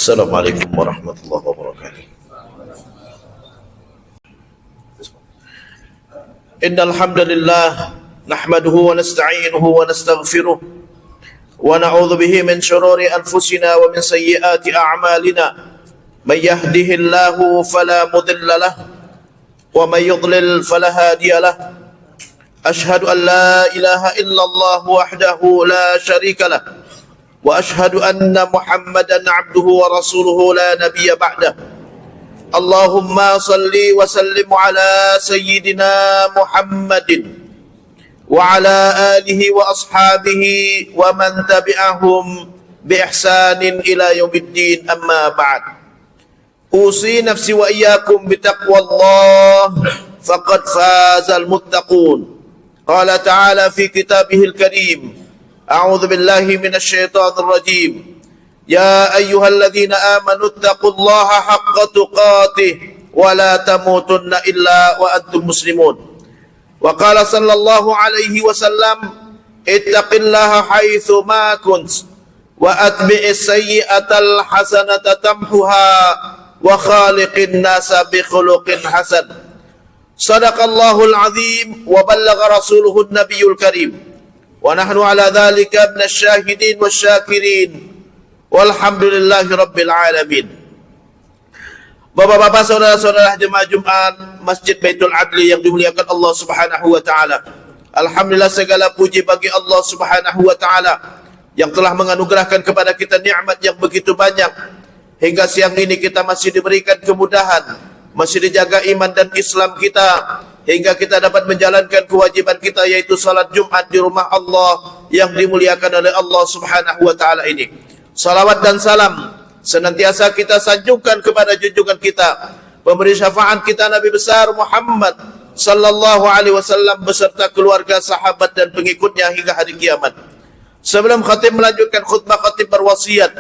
السلام عليكم ورحمة الله وبركاته. إن الحمد لله نحمده ونستعينه ونستغفره ونعوذ به من شرور أنفسنا ومن سيئات أعمالنا. من يهده الله فلا مضل له ومن يضلل فلا هادي له. أشهد أن لا إله إلا الله وحده لا شريك له وأشهد أن محمدا عبده ورسوله لا نبي بعده. اللهم صل وسلم على سيدنا محمد وعلى آله وأصحابه ومن تبعهم بإحسان إلى يوم الدين. أما بعد، أوصي نفسي وإياكم بتقوى الله فقد فاز المتقون. قال تعالى في كتابه الكريم: أعوذ بالله من الشيطان الرجيم. يا أيها الذين آمنوا اتقوا الله حق تقاته ولا تموتن إلا وأنتم مسلمون. وقال صلى الله عليه وسلم: اتق الله حيث ما كنت وأتبع السيئة الحسنة تمحها وخالق الناس بخلق حسن. صدق الله العظيم وبلغ رسوله النبي الكريم ونحن على ذلك من الشاهدين والشاكرين walhamdulillahi rabbil alamin. Bapak-bapak, saudara-saudara jemaah Jumat Masjid Baitul Adli yang dimuliakan Allah Subhanahu wa taala. Alhamdulillah, segala puji bagi Allah Subhanahu wa taala yang telah menganugerahkan kepada kita nikmat yang begitu banyak. Hingga siang ini kita masih diberikan kemudahan, masih dijaga iman dan Islam kita, hingga kita dapat menjalankan kewajiban kita, yaitu salat Jumat di rumah Allah yang dimuliakan oleh Allah Subhanahu wa taala ini. Salawat dan salam senantiasa kita sanjungkan kepada junjungan kita, pemberi syafaat kita, Nabi besar Muhammad sallallahu alaihi wasallam beserta keluarga, sahabat dan pengikutnya hingga hari kiamat. Sebelum khatib melanjutkan khutbah, khatib berwasiat,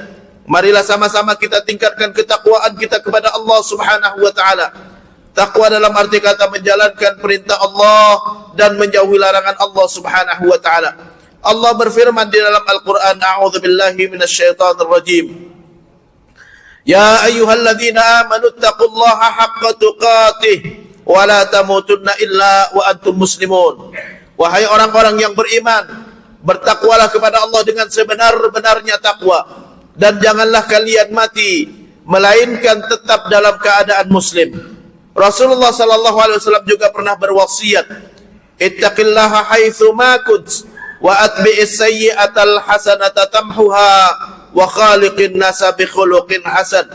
marilah sama-sama kita tingkatkan ketakwaan kita kepada Allah Subhanahu wa taala. Takwa dalam arti kata menjalankan perintah Allah dan menjauhi larangan Allah Subhanahu wa taala. Allah berfirman di dalam Al-Quran: A'udzubillahi minasyaitonir rajim. Ya ayyuhalladzina amanu taqullaha haqqa tuqatih wa la tamutunna illa wa antum muslimun. Wahai orang-orang yang beriman, bertakwalah kepada Allah dengan sebenar-benarnya takwa, dan janganlah kalian mati melainkan tetap dalam keadaan muslim. Rasulullah sallallahu alaihi wasallam juga pernah berwasiat, ittaqillaha haitsu ma kunt wa atbi'is sayyi'atal hasanata tamhuha wa khaliqin nasa bi khuluqin hasan.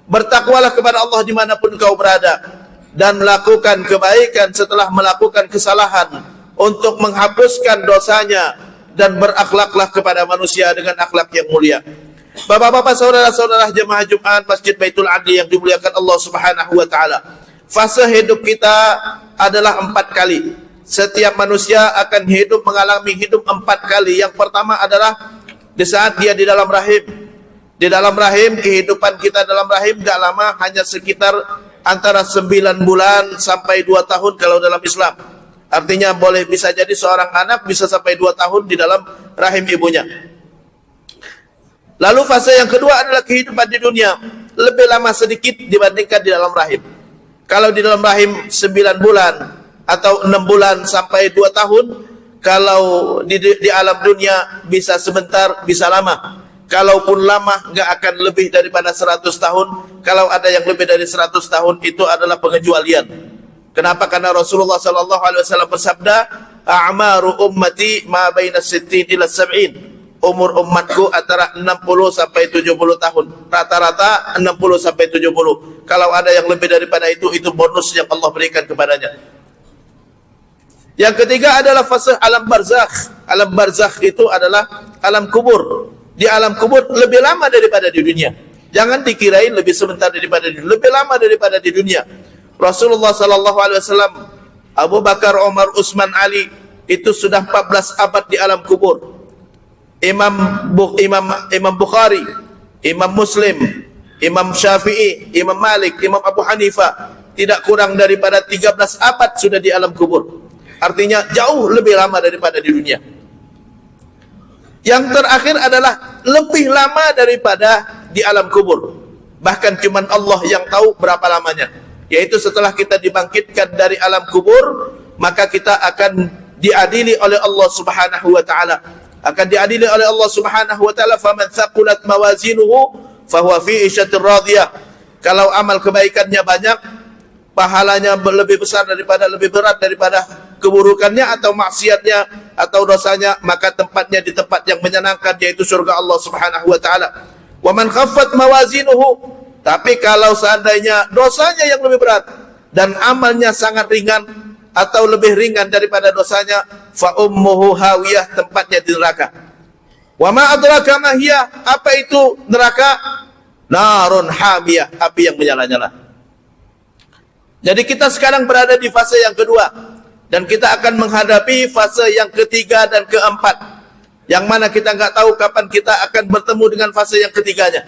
Bertakwalah kepada Allah dimanapun kau berada, dan melakukan kebaikan setelah melakukan kesalahan, untuk menghapuskan dosanya, dan berakhlaklah kepada manusia dengan akhlak yang mulia. Bapak-bapak, saudara-saudara jemaah Jumat Masjid Baitul Adli yang dimuliakan Allah Subhanahu wa taala, fase hidup kita adalah 4 kali. Setiap manusia akan mengalami hidup 4 kali. Yang pertama adalah di saat dia di dalam rahim. Di dalam rahim, kehidupan kita dalam rahim tidak lama, hanya sekitar antara 9 bulan sampai 2 tahun kalau dalam Islam. Artinya bisa jadi seorang anak bisa sampai 2 tahun di dalam rahim ibunya. Lalu fase yang kedua adalah kehidupan di dunia, lebih lama sedikit dibandingkan di dalam rahim. Kalau di dalam rahim 9 bulan atau 6 bulan sampai 2 tahun, kalau di alam dunia bisa sebentar, bisa lama. Kalaupun lama, enggak akan lebih daripada 100 tahun. Kalau ada yang lebih dari 100 tahun, itu adalah pengecualian. Kenapa? Karena Rasulullah sallallahu alaihi wasallam bersabda, a'maru ummati ma baina 60 ila 70. Umur umatku antara 60 sampai 70 tahun. Rata-rata 60 sampai 70. Kalau ada yang lebih daripada itu bonus yang Allah berikan kepadanya. Yang ketiga adalah fase alam barzakh. Alam barzakh itu adalah alam kubur. Di alam kubur lebih lama daripada di dunia. Jangan dikirain lebih sebentar daripada di dunia, lebih lama daripada di dunia. Rasulullah sallallahu alaihi wasallam, Abu Bakar, Umar, Utsman, Ali itu sudah 14 abad di alam kubur. Imam Bukhari, Imam Muslim, Imam Syafi'i, Imam Malik, Imam Abu Hanifah tidak kurang daripada 13 abad sudah di alam kubur. Artinya jauh lebih lama daripada di dunia. Yang terakhir adalah lebih lama daripada di alam kubur. bahkan cuman Allah yang tahu berapa lamanya, yaitu setelah kita dibangkitkan dari alam kubur, maka kita akan diadili oleh Allah Subhanahu wa taala. Akan diadili oleh Allah Subhanahu wa taala, faman thaqulat mawazinuhu fahuwa fi 'ishatir radiyah. Kalau amal kebaikannya banyak, pahalanya lebih besar daripada, lebih berat daripada keburukannya atau maksiatnya atau dosanya, maka tempatnya di tempat yang menyenangkan, yaitu surga Allah Subhanahu wa taala. Wa man khaffat mawazinuhu, tapi kalau seandainya dosanya yang lebih berat dan amalnya sangat ringan atau lebih ringan daripada dosanya, fa ummuhu hawiyah, tempatnya di neraka. Wa ma adraka ma hiya, apa itu neraka? Narun hamiyah, api yang menyala-nyala. Jadi kita sekarang berada di fase yang kedua, dan kita akan menghadapi fase yang ketiga dan keempat, yang mana kita nggak tahu kapan kita akan bertemu dengan fase yang ketiganya.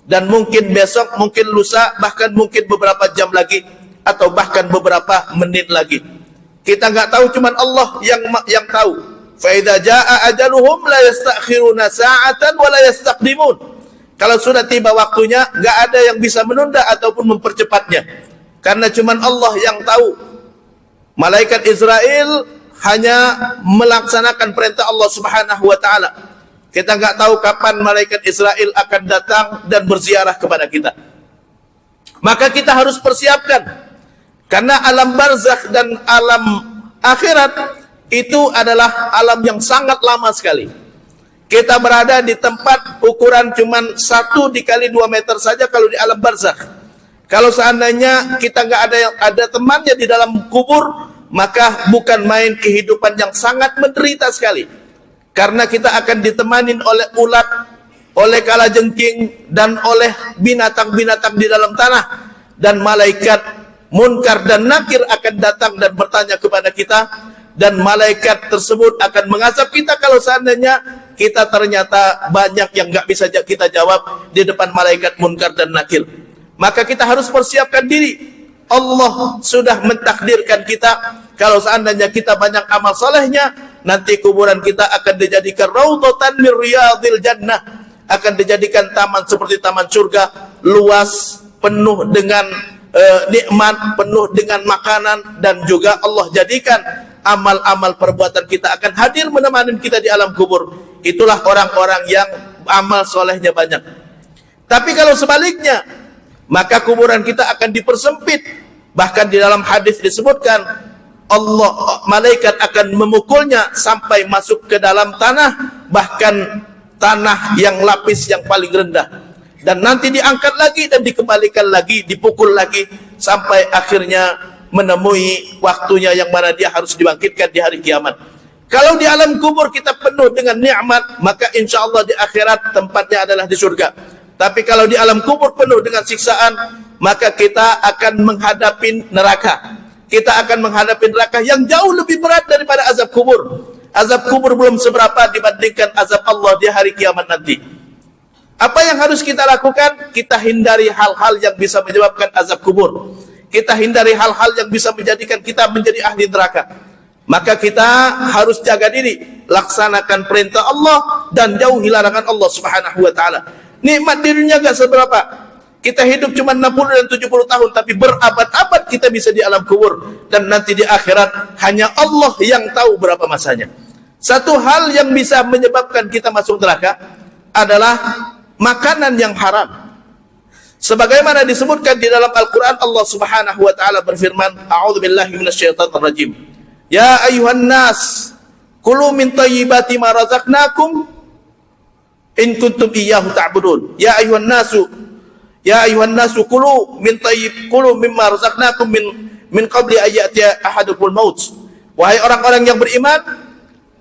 Dan mungkin besok, mungkin lusa, bahkan mungkin beberapa jam lagi, atau bahkan beberapa menit lagi. Kita nggak tahu, cuman Allah yang tahu. Fa idza jaa ajaluhum la yastakhiruna sa'atan wa la yastaqdimun. Kalau sudah tiba waktunya, nggak ada yang bisa menunda ataupun mempercepatnya, karena cuman Allah yang tahu. Malaikat Israel hanya melaksanakan perintah Allah Subhanahu wa taala. Kita nggak tahu kapan malaikat Israel akan datang dan berziarah kepada kita. Maka kita harus persiapkan, karena alam barzakh dan alam akhirat itu adalah alam yang sangat lama sekali. Kita berada di tempat ukuran cuman 1 dikali 2 meter saja kalau di alam barzakh. Kalau seandainya kita nggak ada temannya di dalam kubur, maka bukan main kehidupan yang sangat menderita sekali. Karena kita akan ditemanin oleh ulat, oleh kalajengking, dan oleh binatang-binatang di dalam tanah. Dan malaikat Munkar dan Nakir akan datang dan bertanya kepada kita, dan malaikat tersebut akan mengazab kita kalau seandainya kita ternyata banyak yang nggak bisa kita jawab di depan malaikat Munkar dan Nakir. Maka kita harus persiapkan diri. Allah sudah mentakdirkan kita, kalau seandainya kita banyak amal solehnya, nanti kuburan kita akan dijadikan raudhatan min riyadil jannah, akan dijadikan taman seperti taman surga, luas, penuh dengan nikmat, penuh dengan makanan, dan juga Allah jadikan amal-amal perbuatan kita akan hadir menemani kita di alam kubur. Itulah orang-orang yang amal solehnya banyak. Tapi kalau sebaliknya, maka kuburan kita akan dipersempit. Bahkan di dalam hadis disebutkan, malaikat akan memukulnya sampai masuk ke dalam tanah, bahkan tanah yang lapis yang paling rendah. Dan nanti diangkat lagi dan dikembalikan lagi, dipukul lagi, sampai akhirnya menemui waktunya yang mana dia harus dibangkitkan di hari kiamat. Kalau di alam kubur kita penuh dengan nikmat, maka insya Allah di akhirat tempatnya adalah di surga. Tapi kalau di alam kubur penuh dengan siksaan, maka kita akan menghadapi neraka. Kita akan menghadapi neraka yang jauh lebih berat daripada azab kubur. Azab kubur belum seberapa dibandingkan azab Allah di hari kiamat nanti. Apa yang harus kita lakukan? Kita hindari hal-hal yang bisa menyebabkan azab kubur. Kita hindari hal-hal yang bisa menjadikan kita menjadi ahli neraka. Maka kita harus jaga diri, laksanakan perintah Allah dan jauhi larangan Allah Subhanahu wa taala. Nikmat di dunia gak seberapa. Kita hidup cuma 60 dan 70 tahun, tapi berabad-abad kita bisa di alam kubur. Dan nanti di akhirat hanya Allah yang tahu berapa masanya. Satu hal yang bisa menyebabkan kita masuk neraka adalah makanan yang haram. Sebagaimana disebutkan di dalam Al-Quran, Allah Subhanahu wa ta'ala berfirman, A'udzubillahi minasyaitonir rajim. Ya ayuhan nas, kulu min thayyibati ma razaqnakum in kuntum iyyahu ta'budun. Ya ayuhan nasu kulu mimma razaqnakum min qabli ayyatiya ahadakumul maut. Wahai orang-orang yang beriman,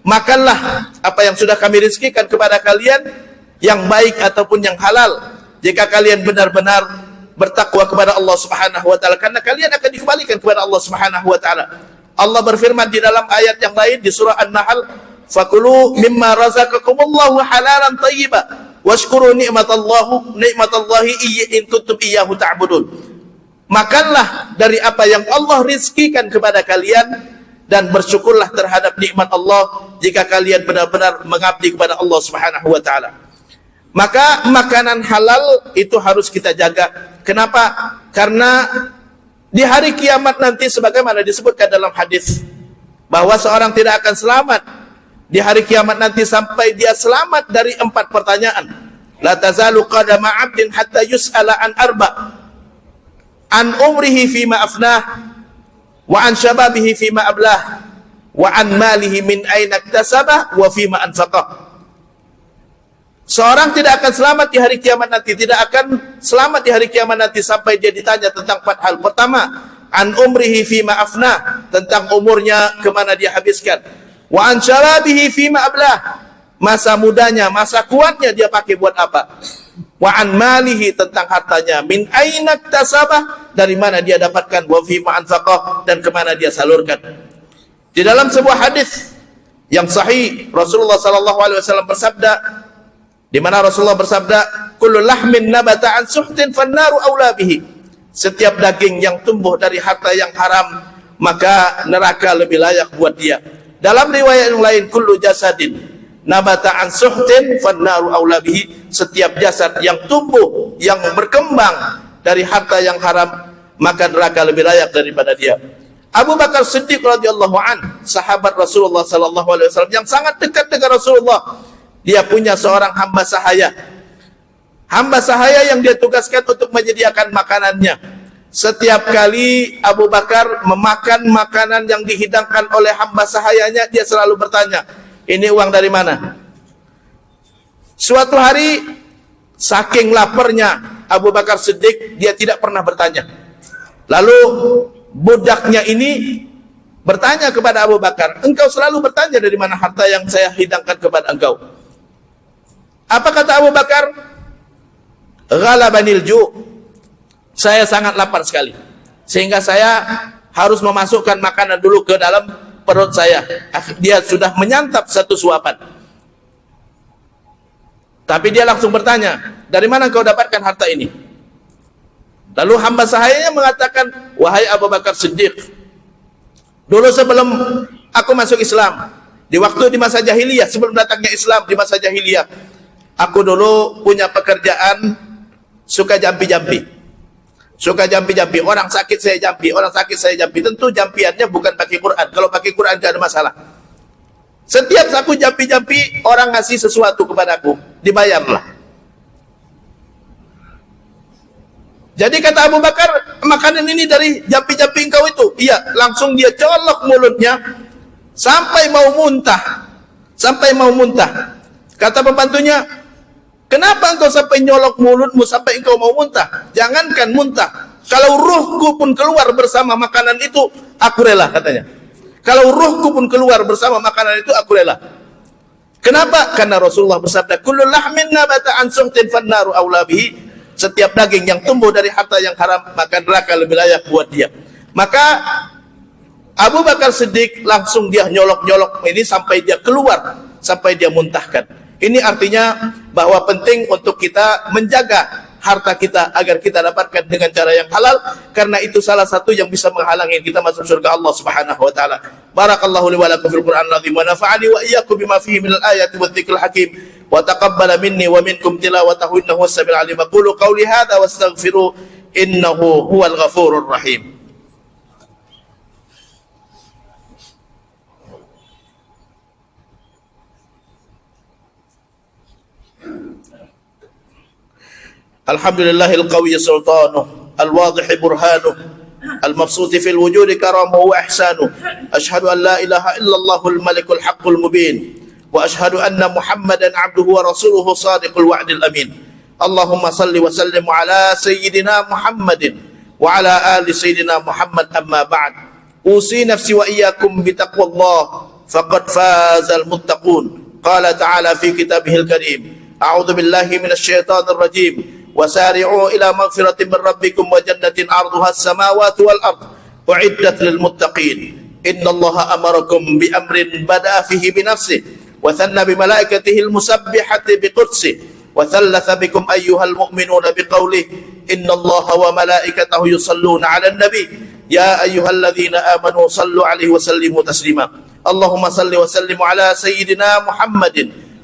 makanlah apa yang sudah kami rizkikan kepada kalian, yang baik ataupun yang halal, jika kalian benar-benar bertakwa kepada Allah Subhanahu wa taala, karena kalian akan dikembalikan kepada Allah Subhanahu wa taala. Allah berfirman di dalam ayat yang lain di surah An-Nahl, fakulu mimma razaqakumullahu halalan thayyiba washkuru ni'matallahi in kuntum iyyahu ta'budun. Makanlah dari apa yang Allah rizkikan kepada kalian dan bersyukurlah terhadap nikmat Allah jika kalian benar-benar mengabdi kepada Allah Subhanahu wa taala. Maka makanan halal itu harus kita jaga. Kenapa? Karena di hari kiamat nanti sebagaimana disebutkan dalam hadis bahwa seorang tidak akan selamat di hari kiamat nanti sampai dia selamat dari 4 pertanyaan. La tazalu qadama 'abdin hatta yus'ala an arba'. An umrihi fima afnah, wa an shababihi fima ablah, wa an malihi min aina iktasabah, wa fima anfaqah. Seorang tidak akan selamat di hari kiamat nanti, tidak akan selamat di hari kiamat nanti sampai dia ditanya tentang 4 hal. Pertama, an umrihi fima afnah, tentang umurnya kemana dia habiskan. Wa an shababihi fima ablah, masa mudanya, masa kuatnya dia pakai buat apa. Wa an malihi, tentang hartanya, min aina iktasabah, dari mana dia dapatkan, wa fima anfaqah, dan kemana dia salurkan. Di dalam sebuah hadis yang sahih, Rasulullah sallallahu alaihi wasallam bersabda, di mana Rasulullah bersabda, kullu lahmin nabata an suhtin fannaru aula bihi. Setiap daging yang tumbuh dari harta yang haram, maka neraka lebih layak buat dia. Dalam riwayat yang lain, kullu jasadin nabata an suhtin fannaru aula bihi. Setiap jasad yang tumbuh, yang berkembang dari harta yang haram, maka neraka lebih layak daripada dia. Abu Bakar Siddiq radhiyallahu an, sahabat Rasulullah sallallahu alaihi wasallam yang sangat dekat dengan Rasulullah. Dia punya seorang hamba sahaya. Hamba sahaya yang dia tugaskan untuk menyediakan makanannya. Setiap kali Abu Bakar memakan makanan yang dihidangkan oleh hamba sahayanya, dia selalu bertanya, ini uang dari mana? Suatu hari, saking laparnya Abu Bakar Siddiq, dia tidak pernah bertanya. Lalu budaknya ini bertanya kepada Abu Bakar, engkau selalu bertanya dari mana harta yang saya hidangkan kepada engkau. Apa kata Abu Bakar? Ghalabanil ju'. Saya sangat lapar sekali, sehingga saya harus memasukkan makanan dulu ke dalam perut saya. Dia sudah menyantap 1 suapan. Tapi dia langsung bertanya, dari mana kau dapatkan harta ini? Lalu hamba sahayanya mengatakan, wahai Abu Bakar Siddiq, dulu sebelum aku masuk Islam, di masa jahiliyah, sebelum datangnya Islam di masa jahiliyah, aku dulu punya pekerjaan suka jampi-jampi. Suka jampi-jampi. Orang sakit saya jampi, orang sakit saya jampi. Tentu jampiannya bukan pakai Quran. Kalau pakai Quran tidak ada masalah. Setiap aku jampi-jampi, orang ngasih sesuatu kepadaku, dibayarlah. Jadi kata Abu Bakar, makanan ini dari jampi-jampi engkau itu? Iya, langsung dia colok mulutnya sampai mau muntah. Sampai mau muntah. Kata pembantunya, kenapa engkau sampai nyolok mulutmu sampai engkau mau muntah? Jangankan muntah, kalau ruhku pun keluar bersama makanan itu, aku rela, katanya. Kalau ruhku pun keluar bersama makanan itu, aku rela. Kenapa? Karena Rasulullah bersabda, kullu lahmin nabata an suhtin fannaru aula bihi. Setiap daging yang tumbuh dari harta yang haram, maka neraka lebih layak buat dia. Maka Abu Bakar Siddiq langsung dia nyolok-nyolok ini sampai dia keluar, sampai dia muntahkan. Ini artinya bahwa penting untuk kita menjaga harta kita agar kita dapatkan dengan cara yang halal, karena itu salah satu yang bisa menghalangi kita masuk surga Allah Subhanahu wa taala. Barakallahu li wa lakum fil Qur'anil azim wa nafa'ani wa iyyakum bima fihi minal ayati wadh-dhikril hakim wa taqabbala minni wa minkum tilawatahu innahu was-sami'ul 'alim. Qulu qawli hadza wastaghfiru innahu huwal ghafurur rahim. Alhamdulillahil qawiyyi sultanuh, al-wadhihi burhanuh, al-mabsuti fil wujudi karamuhu wa ihsanuh. Ashhadu an la ilaha illallahul malikul haqqul mubin, wa ashhadu anna Muhammadan abduhu wa rasuluhu sadiqul wa'dil amin. Allahumma salli wa sallim ala sayyidina Muhammadin wa ala ali sayyidina Muhammad, amma ba'd. Usi nafsi wa iyyakum bi taqwallah faqad fazal muttaqun. Qala ta'ala fi kitabihil karim, a'udzu billahi minasy syaithanir rajim. وسارعوا إلى مغفرة من ربكم وجنة عرضها السماوات والأرض أعدت للمتقين إن الله أمركم بأمر بدأ فيه بنفسه وثنى بملائكته المسبحة بقدسه وثلث بكم أيها المؤمنون بقوله إن الله وملائكته يصلون على النبي يا أيها الذين آمنوا صلوا عليه وسلموا تسليما اللهم صل وسلم على سيدنا محمد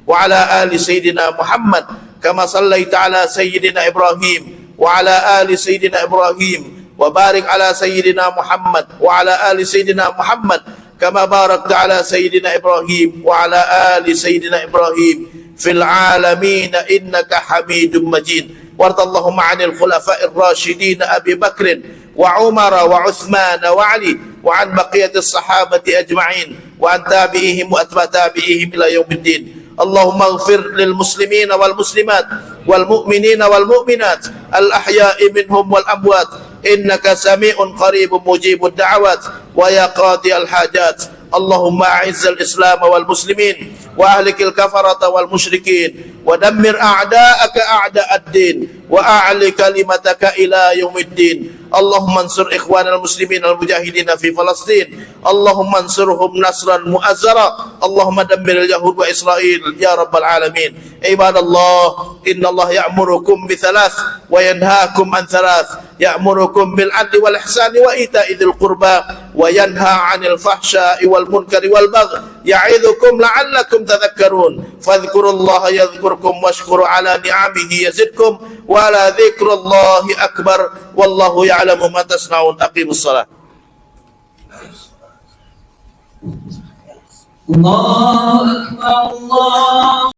وعلى آل سيدنا محمد كما صليت على سيدنا إبراهيم وعلى آل سيدنا إبراهيم وبارك على سيدنا محمد وعلى آل سيدنا محمد كما باركت على سيدنا إبراهيم وعلى آل سيدنا إبراهيم في العالمين إنك حميد مجيد. وارض اللهم عن الخلفاء الراشدين أبي بكر وعمر وعثمان وعلي وعن بقية الصحابة أجمعين وعن تابعيهم وأتباع تابعيهم إلى يوم الدين. اللهم اغفر للمسلمين والمسلمات والمؤمنين والمؤمنات الأحياء منهم والأموات إنك سميع قريب مجيب الدعوات ويا قاضي الحاجات. اللهم أعز الإسلام والمسلمين وأهلك الكفرة والمشركين ودمر أعداءك أعداء الدين وأعل كلمتك إلى يوم الدين. اللهم انصر إخوان المسلمين المجاهدين في فلسطين، اللهم انصرهم نصرا مؤزرا، اللهم دمر اليهود وإسرائيل يا رب العالمين. عباد الله، إن الله يأمركم بثلاث وينهاكم عن ثلاث: يأمركم بالعدل والإحسان وإيتاء ذي القربى وينهى عن الفحشاء والمنكر والبغي يعظكم لعلكم تذكرون. فاذكروا الله يذكركم واشكروا على نعمه يزدكم ولا ذكر الله أكبر والله يعلم ما تصنعون. أقيموا الصلاة. الله أكبر الله